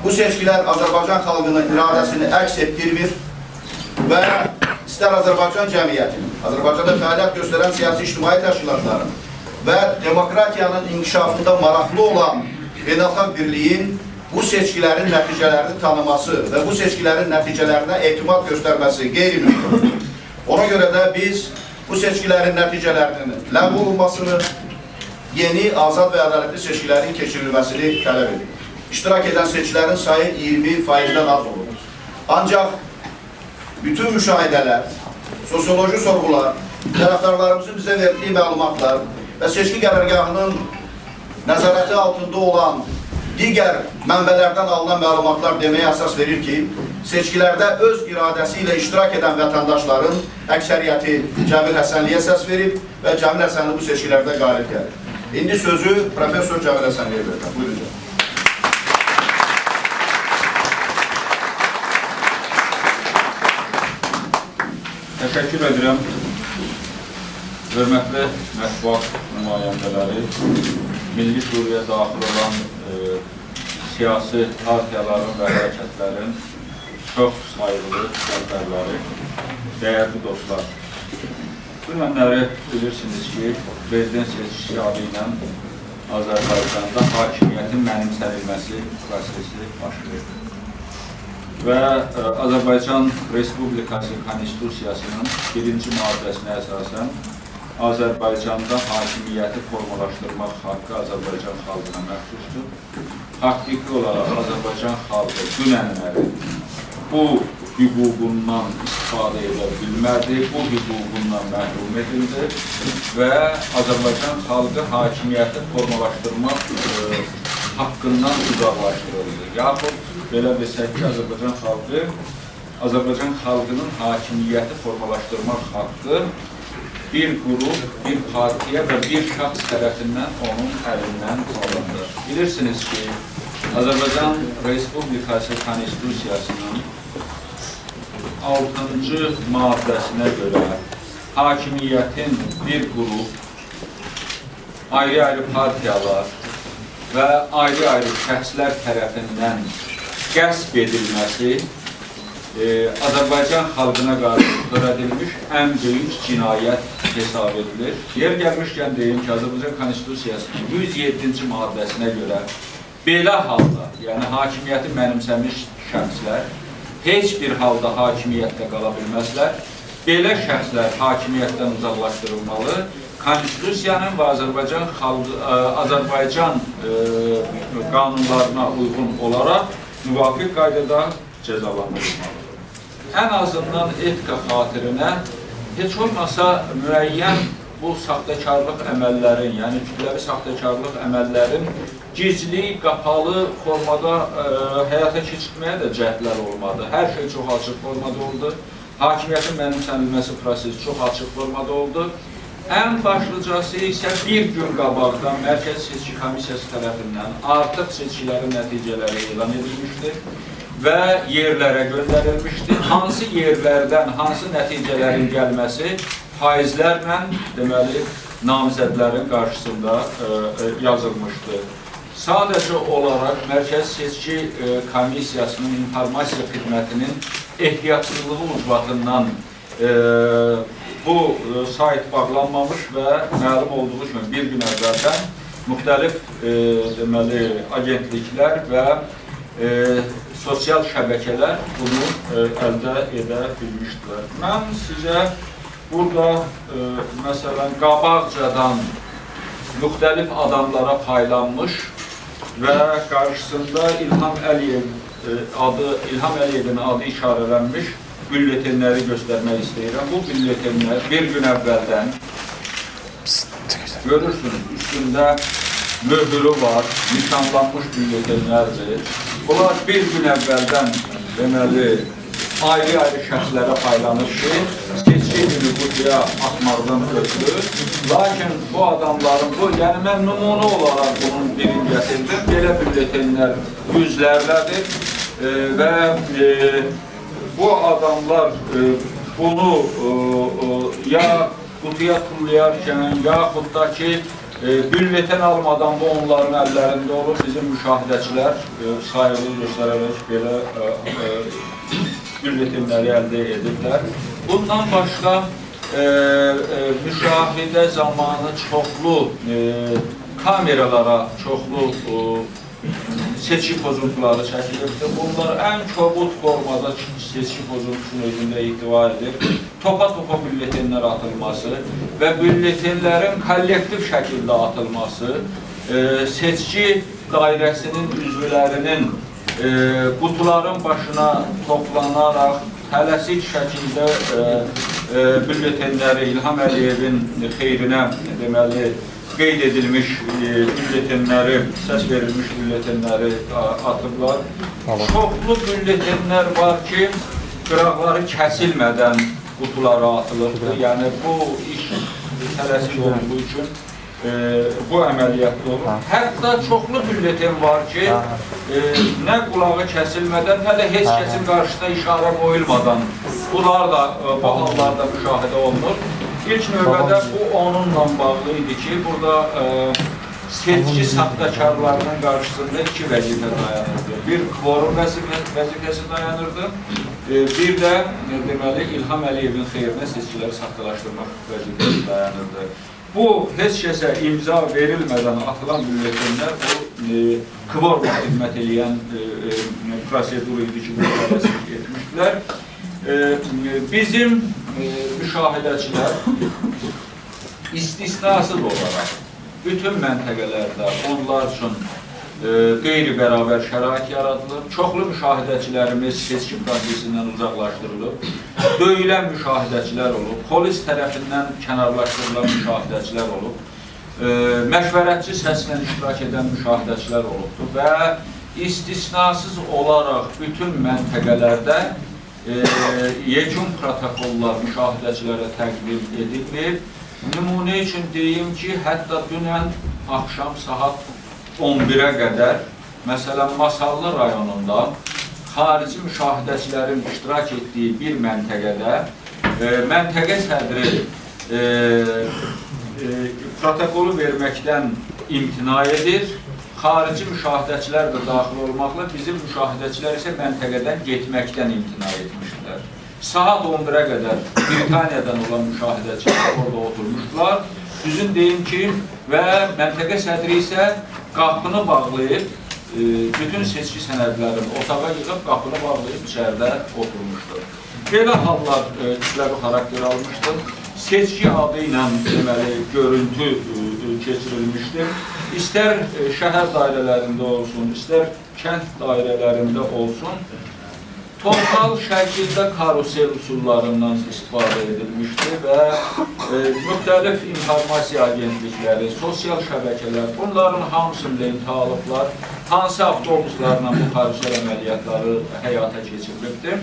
Bu seçkilər Azərbaycan xalqının iradəsini əks etdirmir və istər Azərbaycan cəmiyyətinin, Azərbaycanda fəaliyyət göstərən siyasi ictimai təşkilatların və demokratiyanın inkişafında maraqlı olan beynəlxalq birliyin bu seçkilərin nəticələrini tanıması və bu seçkilərin nəticələrinə etimad göstərməsi qeyri-mümkündür. Ona görə də biz bu seçkilərin nəticələrinin ləğv olunmasını, yeni, azad və ədalətli seçkilərin keçirilməsini tələb edirik. İştirak edən seçkilərin sayı 20%-dən az olur. Ancaq bütün müşahidələr, sosioloji sorğular, tərəfdarlarımızın bizə verdiyi məlumatlar və seçki qərargahının nəzarəti altında olan digər mənbələrdən alınan məlumatlar deməyə əsas verir ki, seçkilərdə öz iradəsi ilə iştirak edən vətəndaşların əksəriyyəti Cəmil Həsənliyə səs verib və Cəmil Həsənli bu seçkilərdə qalib gəlir. İndi sözü Profesor Cəmil Həsənliyə verirəm. Buyurun canım. Təşəkkür edirəm. Hörmətli mətbuat nümayəndələri, milli şuraya daxil olan siyasi partiyaların və hərəkətlərin çox sayılı sərdarları, dəyərli dostlar. Bu günləri bilirsiniz ki, prezident seçkisi adı ilə Azərbaycanda hakimiyyətin mənimsənilməsi prosesi başlayır. Və Azərbaycan Respublikası Konstitusiyasının 1-ci maddəsinə əsasən Azərbaycanda hakimiyyəti formalaşdırmaq haqqı Azərbaycan xalqına məxsusdur. Haqiqi olaraq Azərbaycan xalqı dünənləri bu hüququndan istifadə edə bilmədi, bu hüququndan məhrum edildi və Azərbaycan xalqı hakimiyyəti formalaşdırmaq haqqından uzaqlaşdırıldı. Yaxud belə desək ki, Azərbaycan xalqının hakimiyyəti formalaşdırmaq haqqı bir qrup, bir partiya və bir şəxs tərəfindən onun əlindən alındı. Bilirsiniz ki, Azərbaycan Respublikası Konstitusiyasının 6-cı maddəsinə görə hakimiyyətin bir qrup, ayrı-ayrı partiyalar və ayrı-ayrı şəxslər tərəfindən qəsb edilməsi Azərbaycan xalqına qarşı törədilmiş ən böyük cinayət hesab edilir. Yer gəlmişkən deyim ki, Azərbaycan Konstitusiyasının 107-ci maddəsinə görə belə halda, yəni hakimiyyəti mənimsəmiş şəxslər heç bir halda hakimiyyətdə qala bilməzlər. Belə şəxslər hakimiyyətdən uzaqlaşdırılmalı, Konstitusiyanın və Azərbaycan qanunlarına uyğun olaraq müvafiq qaydada cəzalandırılmalıdır. Ən azından etika xatirinə heç olmasa müəyyən bu saxtakarlıq əməllərin, yəni kütləvi saxtakarlıq əməllərin gizli, qapalı formada həyata keçirməyə də cəhdlər olmadı. Hər şey çox açıq formada oldu. Hakimiyyətin mənimsənilməsi prosesi çox açıq formada oldu. Ən başlıcası isə bir gün qabaqdan Mərkəzi Seçki Komissiyası tərəfindən artıq seçkilərin nəticələri elan edilmişdir və yerlərə göndərilmişdir. Hansı yerlərdən, hansı nəticələrin gəlməsi faizlərlə, deməli, namizədlərin qarşısında yazılmışdır. Sadəcə olaraq Mərkəzi Seçki Komissiyasının informasiya xidmətinin ehtiyatsızlığı ucbatından bu sayt bağlanmamış və məlum olduğu kimi bir gün əvvəldən müxtəlif deməli, agentliklər və sosial şəbəkələr bunu əldə edə bilmişdilər. Mən sizə burada məsələn qabaqcadan müxtəlif adamlara paylanmış və qarşısında İlham Əliyevin adı işarələnmiş bülletenləri göstərmək istəyirəm. Bu bülletenlər bir gün əvvəldən görürsünüz, üstündə möhürü var, nişanlanmış bülletenlərdir. Bunlar bir gün əvvəldən deməli, ayrı-ayrı şəxslərə paylanır ki, seçki günü qutuya atmaqdan ötürü. Lakin bu adamların, yəni mən nümunə olaraq bunun birini gətirdim. Belə bülletenlər yüzlərlədir və bu adamlar bunu ya qutuya tullayarkən, yaxud da ki, Bülletin almadan bu onların əllərində olur. Bizim müşahidəçilər sayılı göstərərək belə bülletinləri əldə edirlər. Bundan başqa müşahidə zamanı çoxlu kameralara çoxlu seçki pozuntuları çəkilibdir. Bunlar ən kobud formada seçki pozuntusunu özündə ihtiva edir. Topa-topa bülletinlər atılması və bülletinlərin kollektiv şəkildə atılması, seçki dairəsinin üzvlərinin qutuların başına toplanaraq tələsik şəkildə bülletinləri İlham Əliyevin xeyrinə deməli qeyd edilmiş bülletinləri, səs verilmiş bülletinləri atıblar. Çoxlu bülletinlər var ki, qıraqları kəsilmədən qutulara atılıbdır. Yəni, bu iş tələsik olduğu üçün bu əməliyyatda olur. Hətta çoxlu bülletin var ki, nə qulağı kəsilmədən, nə də heç kəsin qarşısına işarə qoyulmadan bunlar da bu hallarda müşahidə olunur. İlk növbədə bu onunla bağlı idi ki, burada seçki saxtakarlarının qarşısında iki vəzifə dayanırdı. Bir, kvorum vəzifəsi dayanırdı. Bir də, deməli, İlham Əliyevin xeyrinə seçkiləri saxtalaşdırmaq vəzifəsi dayanırdı. Bu, heç kəsə imza verilmədən atılan bülletinlər, bu kvorma xidmət edən prosedur idi ki, bu tələslik etmişdilər. Bizim müşahidəçilər istisnasız olaraq bütün məntəqələrdə onlar üçün qeyri-bərabər şərait yaradılır. Çoxlu müşahidəçilərimiz seçki prosesindən uzaqlaşdırılıb. Döyülən müşahidəçilər olub, polis tərəfindən kənarlaşdırılan müşahidəçilər olub, məşvərətçi səslə iştirak edən müşahidəçilər olubdur və istisnasız olaraq bütün məntəqələrdə yekun protokollar müşahidəçilərə təqdim edilir. Nümunə üçün deyim ki, hətta dünən axşam saat 11-ə qədər, məsələn, Masallı rayonunda xarici müşahidəçilərin iştirak etdiyi bir məntəqədə məntəqə sədri protokolu verməkdən imtina edir. Xarici müşahidəçilər də daxil olmaqla bizim müşahidəçilər isə məntəqədən getməkdən imtina etmişdilər. Saat 11-ə qədər Britaniyadan olan müşahidəçilər orada oturmuşdular. Düzün deyim ki, və məntəqə sədri isə qapını bağlayıb, bütün seçki sənədlərini otağa yığıb, qapını bağlayıb içəridə oturmuşdur. Belə hallar kütləvi xarakter almışdır. Seçki adı ilə deməli, görüntü keçirilmişdir. İstər şəhər dairələrində olsun, istər kənd dairələrində olsun, total şəkildə karusel üsullarından istifadə edilmişdir və müxtəlif informasiya agentlikləri, sosial şəbəkələr, bunların hamısını lentə alıblar, hansı avtobuslarla bu karusel əməliyyatları həyata keçirilibdir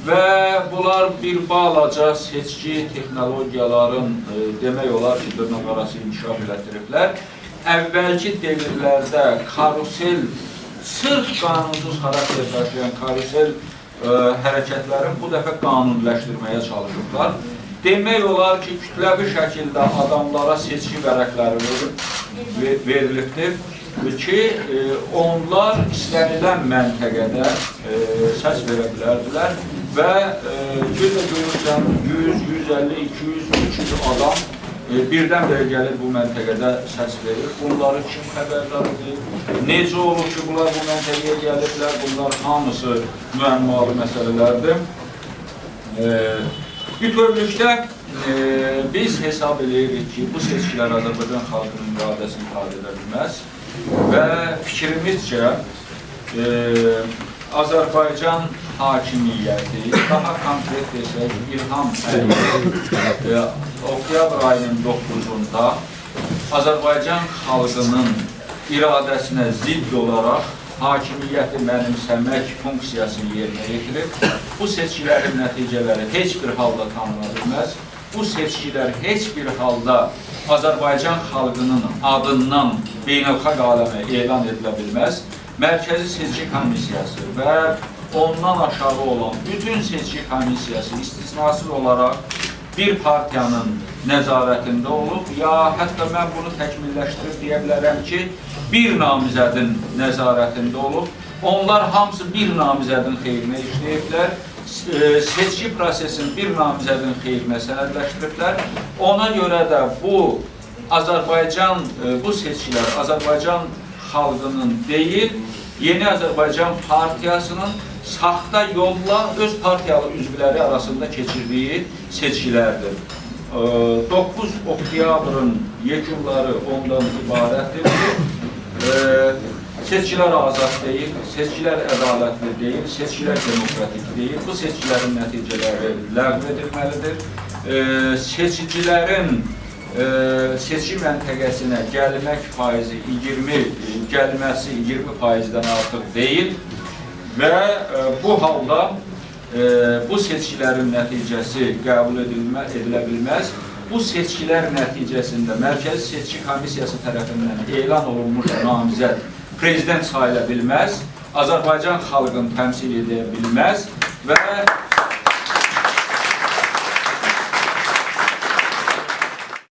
və bunlar bir balaca seçki texnologiyaların demək olar ki, dırnaqarası inkişaf elətdiriblər. Əvvəlki devirlərdə karusel, sırf qanunsuz xarakter daşıyan karusel hərəkətlərin bu dəfə qanunləşdirməyə çalışıblar. Demək olar ki, kütləvi şəkildə adamlara seçki vərəqləri verilibdir ki, onlar istənilən məntəqədə səs verə bilərdilər və bir də görürsən 100, 150, 200, 300 adam birdən-birə gəlib bu məntəqədə səs verir. Bunları kim xəbərdardır? Necə olur ki, bunlar bu məntəqəyə gəliblər? Bunlar hamısı müəmmalı məsələlərdir. Bütövlükdə biz hesab edirik ki, bu seçkilər Azərbaycan xalqının iradəsini ifadə edə bilməz və fikrimizcə Azərbaycan hakimiyyəti, daha konkret desək, İlham Əliyev oktyabr ayının 9-unda Azərbaycan xalqının iradəsinə zidd olaraq hakimiyyəti mənimsəmək funksiyasını yerinə yetirib. Bu seçkilərin nəticələri heç bir halda tanına bilməz. Bu seçkilər heç bir halda Azərbaycan xalqının adından beynəlxalq aləmə elan edilə bilməz. Mərkəzi Seçki Komissiyası və ondan aşağı olan bütün seçki komissiyası istisnasız olaraq bir partiyanın nəzarətində olub, ya hətta mən bunu təkmilləşdirib deyə bilərəm ki, bir namizədin nəzarətində olub. Onlar hamısı bir namizədin xeyrinə işləyiblər. Seçki prosesini bir namizədin xeyrinə sənədləşdiriblər. Ona görə də bu seçkilər Azərbaycan xalqının deyil, Yeni Azərbaycan Partiyasının saxta yolla öz partiyalı üzvləri arasında keçirdiyi seçkilərdir. 9 oktyabrın yekunları ondan ibarətdir ki, seçkilər azad deyil, seçkilər ədalətli deyil, seçkilər demokratik deyil. Bu seçkilərin nəticələri ləğv edilməlidir. Seçicilərin seçki məntəqəsinə gəlmək faizi 20%-dən artıq deyil və bu halda bu seçkilərin nəticəsi qəbul edilə bilməz. Bu seçkilər nəticəsində Mərkəzi Seçki Komissiyası tərəfindən elan olunmuş namizəd prezident sayıla bilməz, Azərbaycan xalqını təmsil edə bilməz və